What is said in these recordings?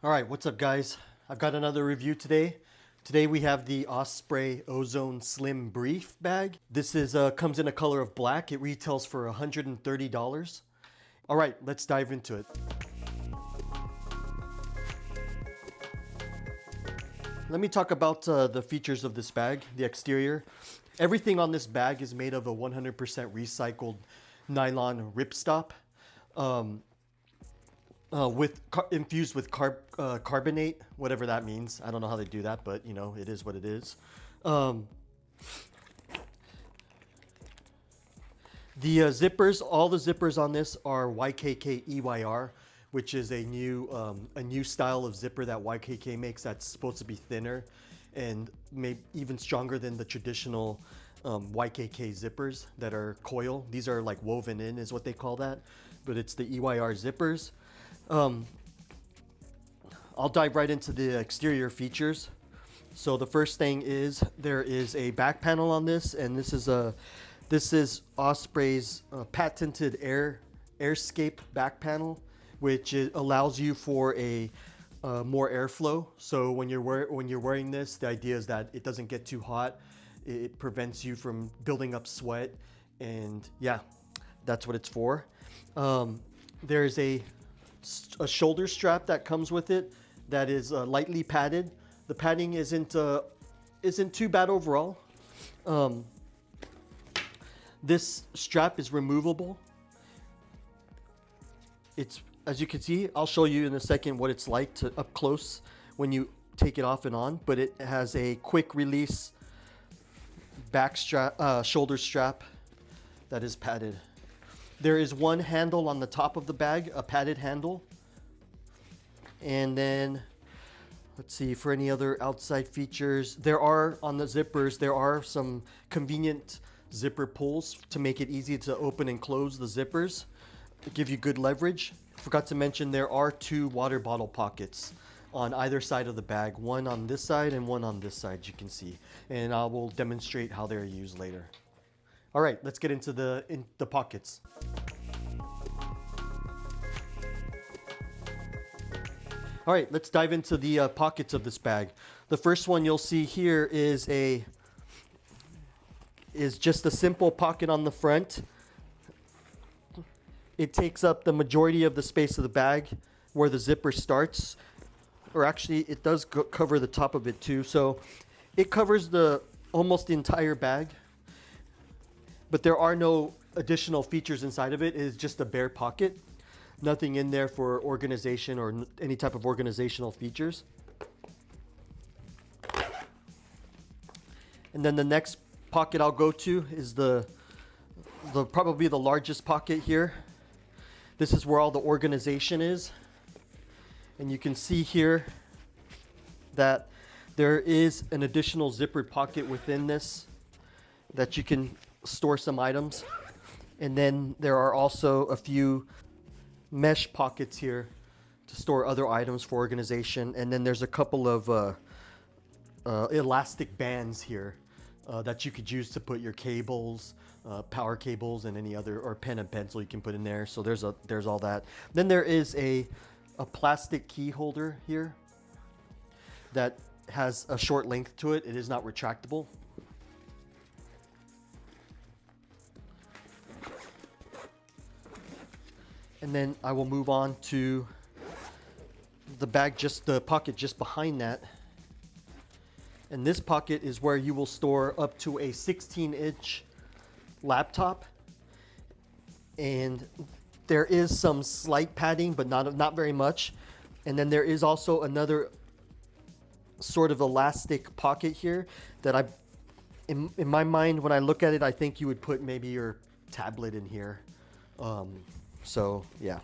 All right, what's up guys? I've got another review today. Today we have the Osprey Ozone Slim Brief Bag. This is comes in a color of black. It retails for $130. All right, let's dive into it. Let me talk about the features of this bag, the exterior. Everything on this bag is made of a 100% recycled nylon ripstop. Infused with carbonate, whatever that means. I don't know how they do that, but you know, it is what it is. The zippers, all the zippers on this are YKK EYR, which is a new style of zipper that YKK makes that's supposed to be thinner and maybe even stronger than the traditional YKK zippers that are coil. These are like woven in is what they call that, but it's the EYR zippers. I'll dive right into the exterior features. So the first thing is there is a back panel on this, and this is Osprey's patented airscape back panel, which allows you for a more airflow. So when you're wearing this, the idea is that it doesn't get too hot. It prevents you from building up sweat, and yeah, that's what it's for. There's a shoulder strap that comes with it that is lightly padded. The padding isn't too bad overall. This strap is removable. It's, as you can see, I'll show you in a second what it's like to up close when you take it off and on, but it has a quick release back strap, shoulder strap that is padded. There is one handle on the top of the bag, a padded handle. And then, let's see, for any other outside features, there are, on the zippers, there are some convenient zipper pulls to make it easy to open and close the zippers to give you good leverage. Forgot to mention there are two water bottle pockets on either side of the bag, one on this side and one on this side, you can see. And I will demonstrate how they're used later. All right, let's get into the pockets. All right, let's dive into the pockets of this bag. The first one you'll see here is just a simple pocket on the front. It takes up the majority of the space of the bag where the zipper starts, or actually it does cover the top of it too. So it covers almost the entire bag. But there are no additional features inside of it. It is just a bare pocket. Nothing in there for organization or any type of organizational features. And then the next pocket I'll go to is probably the largest pocket here. This is where all the organization is. And you can see here that there is an additional zippered pocket within this that you can store some items. And then there are also a few mesh pockets here to store other items for organization. And then there's a couple of elastic bands here that you could use to put your cables, power cables, and any other, or pen and pencil you can put in there. So there's all that. Then there is a plastic key holder here that has a short length to it. It is not retractable. And then I will move on to the bag, the pocket just behind that. And this pocket is where you will store up to a 16-inch laptop. And there is some slight padding, but not very much. And then there is also another sort of elastic pocket here that in my mind, when I look at it, I think you would put maybe your tablet in here. So yeah,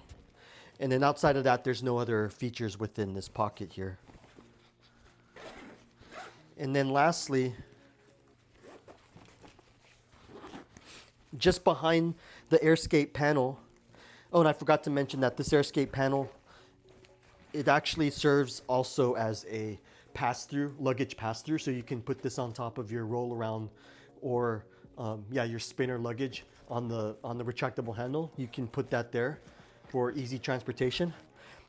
and then outside of that, there's no other features within this pocket here. And then lastly, just behind the airscape panel, oh, and I forgot to mention that this airscape panel, it actually serves also as a pass-through, luggage pass-through, so you can put this on top of your roll-around or your spinner luggage on the retractable handle. You can put that there for easy transportation.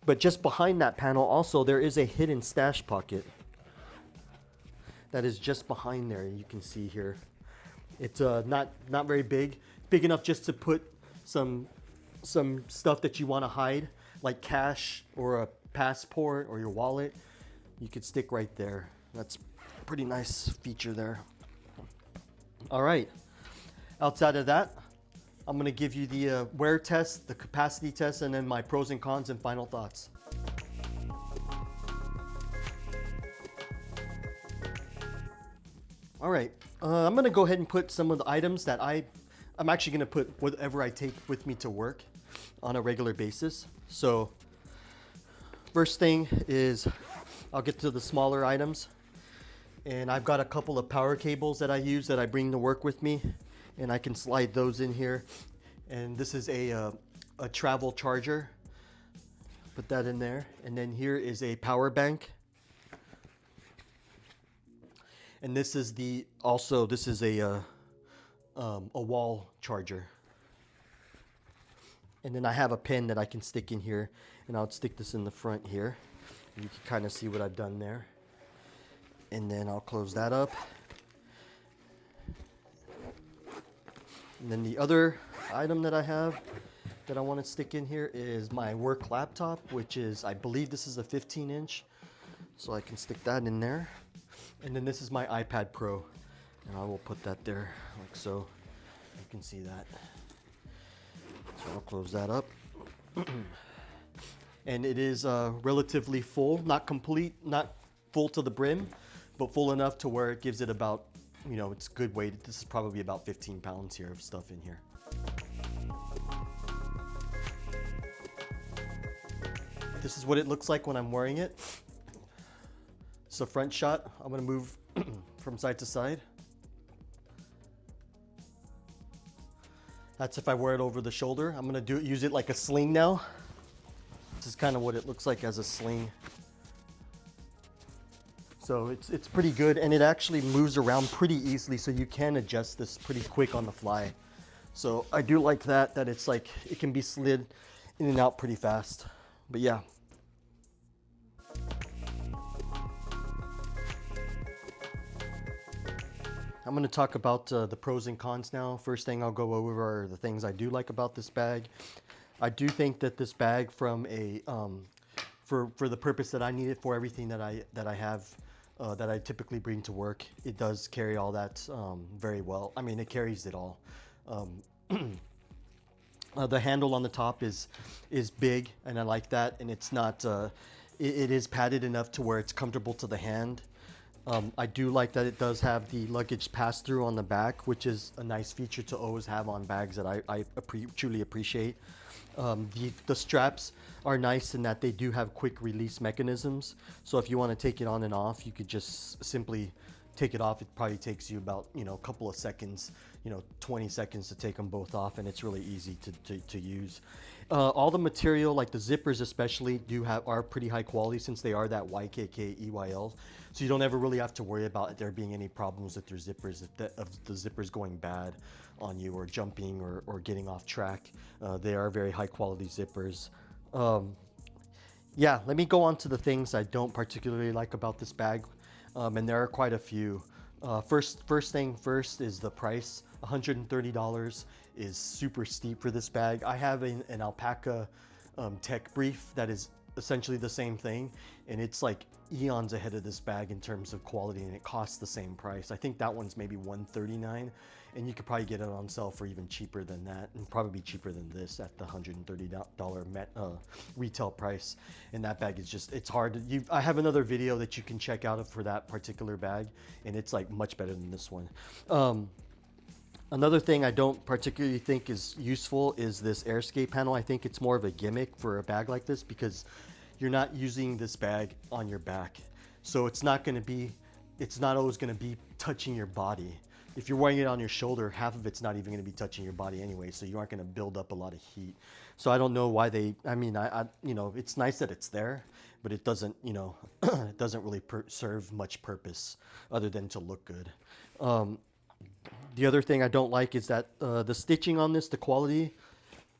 But just behind that panel also, there is a hidden stash pocket that is just behind there. You can see here. It's not very big. Big enough just to put some stuff that you want to hide, like cash or a passport or your wallet. You could stick right there. That's a pretty nice feature there. All right. Outside of that, I'm going to give you the wear test, the capacity test, and then my pros and cons and final thoughts. All right, I'm going to go ahead and put some of the items that I'm actually going to put whatever I take with me to work on a regular basis. So first thing is I'll get to the smaller items. And I've got a couple of power cables that I use that I bring to work with me. And I can slide those in here. And this is a travel charger. Put that in there. And then here is a power bank. And this is a wall charger. And then I have a pin that I can stick in here, and I'll stick this in the front here. You can kind of see what I've done there. And then I'll close that up. And then the other item that I have that I want to stick in here is my work laptop, which is, I believe this is a 15-inch. So I can stick that in there. And then this is my iPad Pro. And I will put that there like so. You can see that. So I'll close that up. And it is relatively full, not complete, not full to the brim, but full enough to where it gives it about, you know, it's good weight. This is probably about 15 pounds here of stuff in here. This is what it looks like when I'm wearing it. It's a front shot. I'm gonna move from side to side. That's if I wear it over the shoulder. I'm gonna use it like a sling now. This is kind of what it looks like as a sling. So it's pretty good, and it actually moves around pretty easily, so you can adjust this pretty quick on the fly. So I do like that it's like it can be slid in and out pretty fast. But yeah. I'm going to talk about the pros and cons now. First thing I'll go over are the things I do like about this bag. I do think that this bag, from a for the purpose that I need it for, everything that I have that I typically bring to work, it does carry all that very well. I mean, it carries it all. The handle on the top is big, and I like that, and it's not. It is padded enough to where it's comfortable to the hand. I do like that it does have the luggage pass-through on the back, which is a nice feature to always have on bags that I truly appreciate. The straps are nice in that they do have quick release mechanisms. So if you want to take it on and off, you could just simply take it off. It probably takes you about, you know, a couple of seconds, 20 seconds to take them both off, and it's really easy to use. All the material, like the zippers especially, are pretty high quality, since they are that YKK EYL. So you don't ever really have to worry about there being any problems with your zippers, of the zippers going bad on you, or jumping, or getting off track. They are very high quality zippers. Yeah, let me go on to the things I don't particularly like about this bag. And there are quite a few. First thing first is the price. $130 is super steep for this bag. I have an alpaca tech brief that is essentially the same thing, and it's like eons ahead of this bag in terms of quality, and it costs the same price. I think that one's maybe $139, and you could probably get it on sale for even cheaper than that, and probably cheaper than this at the $130 retail price. And that bag is just, it's hard. I have another video that you can check out for that particular bag, and it's like much better than this one. Another thing I don't particularly think is useful is this airscape panel. I think it's more of a gimmick for a bag like this, because you're not using this bag on your back. So it's not always gonna be touching your body. If you're wearing it on your shoulder, half of it's not even gonna be touching your body anyway, so you aren't gonna build up a lot of heat. So I don't know why it's nice that it's there, but it doesn't, it doesn't really serve much purpose other than to look good. The other thing I don't like is that the stitching on this, the quality,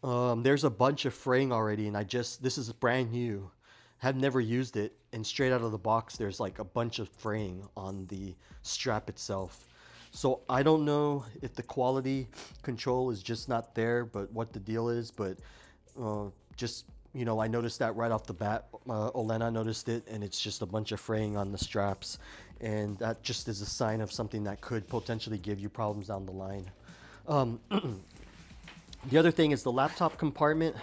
there's a bunch of fraying already, and this is brand new. have never used it, and straight out of the box there's like a bunch of fraying on the strap itself. So I don't know if the quality control is just not there, but what the deal is. But just, I noticed that right off the bat. Olena noticed it, and it's just a bunch of fraying on the straps, and that just is a sign of something that could potentially give you problems down the line. The other thing is the laptop compartment.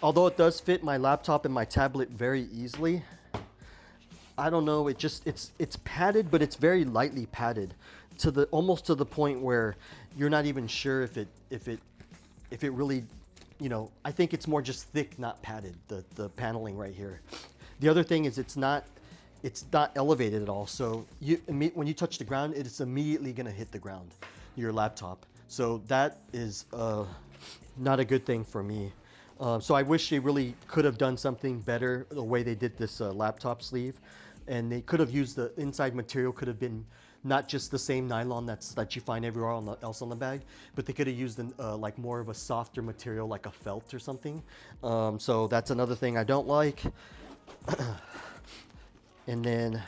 Although it does fit my laptop and my tablet very easily, I don't know. It's padded, but it's very lightly padded, almost to the point where you're not even sure if it really, I think it's more just thick, not padded. The paneling right here. The other thing is it's not elevated at all. So when you touch the ground, it's immediately gonna hit the ground, your laptop. So that is not a good thing for me. So I wish they really could have done something better the way they did this laptop sleeve, and they could have used the inside material could have been not just the same nylon that you find everywhere else on the bag, but they could have used like more of a softer material like a felt or something. So that's another thing I don't like. And then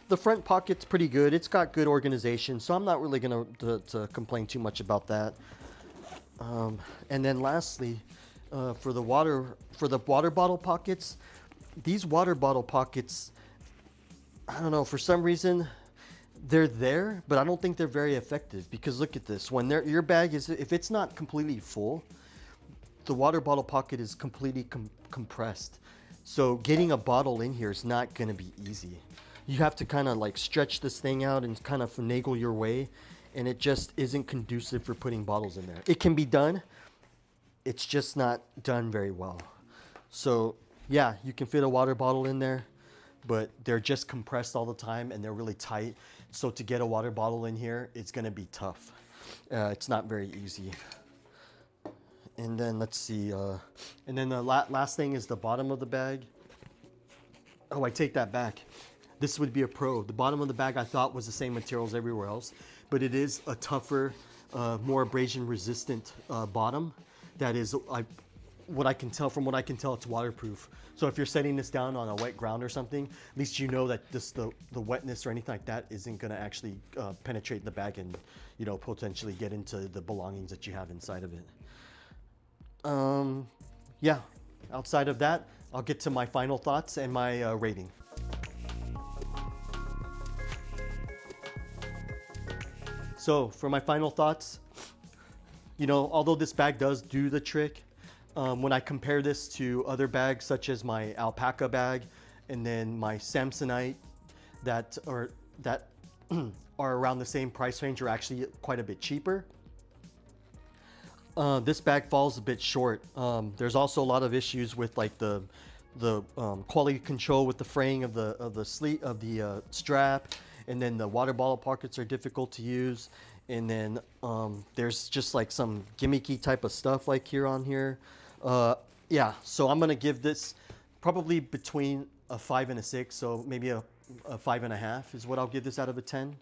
the front pocket's pretty good. It's got good organization, so I'm not really gonna to complain too much about that. And then lastly, for the water bottle pockets, these water bottle pockets, I don't know, for some reason they're there, but I don't think they're very effective, because look at this. When your bag is, if it's not completely full, the water bottle pocket is completely compressed. So getting a bottle in here is not going to be easy. You have to kind of like stretch this thing out and kind of finagle your way, and it just isn't conducive for putting bottles in there. It can be done, it's just not done very well. So yeah, you can fit a water bottle in there, but they're just compressed all the time and they're really tight. So to get a water bottle in here, it's gonna be tough. It's not very easy. And then let's see, and then the last thing is the bottom of the bag. Oh, I take that back. This would be a pro. The bottom of the bag I thought was the same materials everywhere else, but it is a tougher, more abrasion resistant bottom. That is, what I can tell, it's waterproof. So if you're setting this down on a wet ground or something, at least you know that the wetness or anything like that isn't gonna actually penetrate the bag and, potentially get into the belongings that you have inside of it. Yeah, outside of that, I'll get to my final thoughts and my rating. So for my final thoughts, although this bag does do the trick, when I compare this to other bags such as my alpaca bag and then my Samsonite that are around the same price range, or actually quite a bit cheaper, this bag falls a bit short. There's also a lot of issues with like the quality control with the fraying of the strap, and then the water bottle pockets are difficult to use, and then there's just like some gimmicky type of stuff like here on here. Yeah, so I'm gonna give this probably between a 5 and a 6, so maybe a 5.5 is what I'll give this out of a 10.